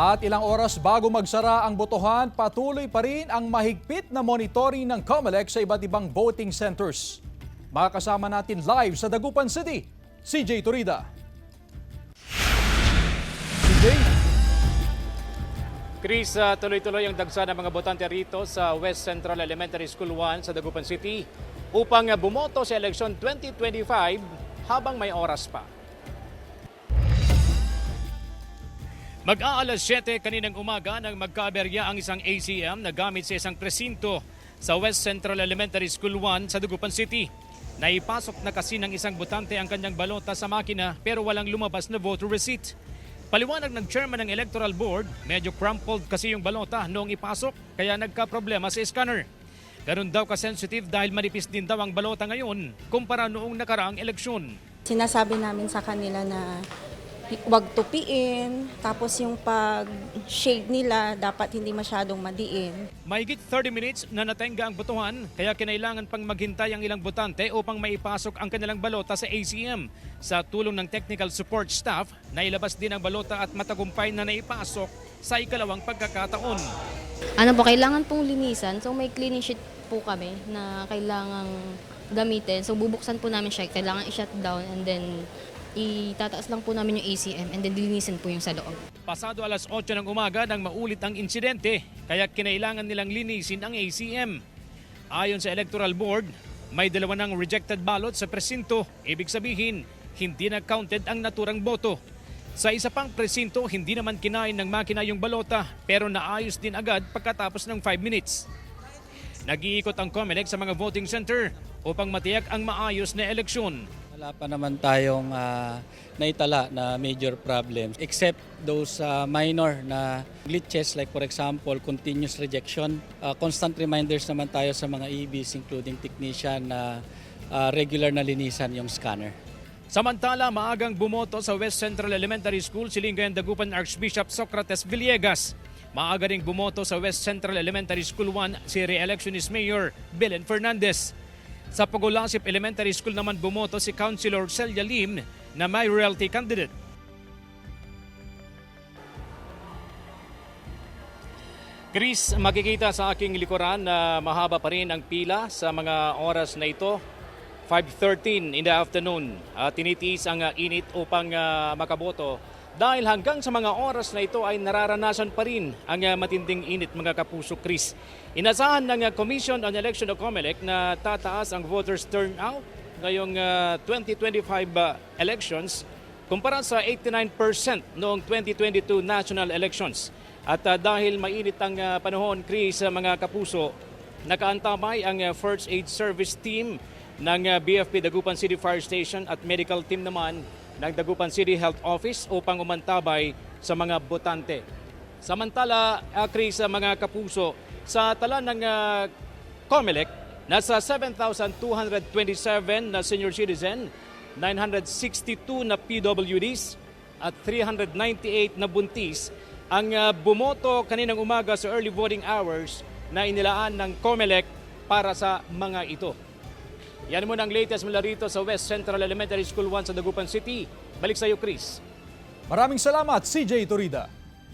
At ilang oras bago magsara ang botohan, patuloy pa rin ang mahigpit na monitoring ng COMELEC sa iba't ibang voting centers. Makakasama natin live sa Dagupan City, CJ Turida. CJ? Chris, tuloy-tuloy ang dagsa ng mga botante rito sa West Central Elementary School 1 sa Dagupan City upang bumoto sa eleksyon 2025 habang may oras pa. Mag-aalas 7 kaninang umaga nang magkaaberya ang isang ACM na gamit sa isang presinto sa West Central Elementary School 1 sa Dagupan City. Naipasok na kasi ng isang botante ang kanyang balota sa makina pero walang lumabas na voter receipt. Paliwanag ng chairman ng Electoral Board, medyo crumpled kasi yung balota noong ipasok kaya nagka-problema sa scanner. Ganun daw ka-sensitive dahil manipis din daw ang balota ngayon kumpara noong nakaraang eleksyon. Sinasabi namin sa kanila na huwag tupiin, tapos yung pag-shade nila dapat hindi masyadong madiin. Mahigit 30 minutes na natenga ang botohan kaya kinailangan pang maghintay ang ilang botante upang maipasok ang kanilang balota sa ACM. Sa tulong ng technical support staff, nailabas din ang balota at matagumpay na naipasok sa ikalawang pagkakataon. Ano po, kailangan pong linisan. So may cleaning sheet po kami na kailangang gamitin. So bubuksan po namin siya, kailangan i-shut down and then itataas lang po namin yung ACM and then lilinisin po yung sa loob. Pasado alas 8 ng umaga nang maulit ang insidente, kaya kinailangan nilang linisin ang ACM. Ayon sa Electoral Board, may 2 ng rejected ballot sa presinto. Ibig sabihin, hindi na counted ang naturang boto. Sa isa pang presinto, hindi naman kinain ng makina yung balota pero naayos din agad pagkatapos ng 5 minutes. Nag-iikot ang COMELEC sa mga voting center upang matiyak ang maayos na eleksyon. Wala pa naman tayong naitala na major problems except those minor na glitches like for example continuous rejection. Constant reminders naman tayo sa mga EBs including technician na regular na linisan yung scanner. Samantala, maagang bumoto sa West Central Elementary School si Lingayen Dagupan Archbishop Socrates Villegas. Maaga ring bumoto sa West Central Elementary School 1 si re-electionist Mayor Belen Fernandez. Sa Pogolasip Elementary School naman bumoto si Councilor Celia Lim na may realty candidate. Chris, makikita sa aking likuran na mahaba pa rin ang pila sa mga oras na ito. 5:13 in the afternoon. Tinitiis ang init upang makaboto. Dahil hanggang sa mga oras na ito ay nararanasan pa rin ang matinding init mga kapuso, Chris. Inasahan ng Commission on Election o COMELEC na tataas ang voters turnout ngayong 2025 elections kumpara sa 89% noong 2022 national elections. At dahil mainit ang panahon, Chris, mga kapuso, nakaantabay ang First Aid Service Team ng BFP Dagupan City Fire Station at medical team naman ng Dagupan City Health Office upang umantabay sa mga botante. Samantala, Chris, mga kapuso, sa tala ng COMELEC, nasa 7,227 na senior citizen, 962 na PWDs at 398 na buntis ang bumoto kaninang umaga sa early voting hours na inilaan ng COMELEC para sa mga ito. Yan muna ang latest mula rito sa West Central Elementary School 1 sa Dagupan City. Balik sa iyo, Chris. Maraming salamat, CJ Turida.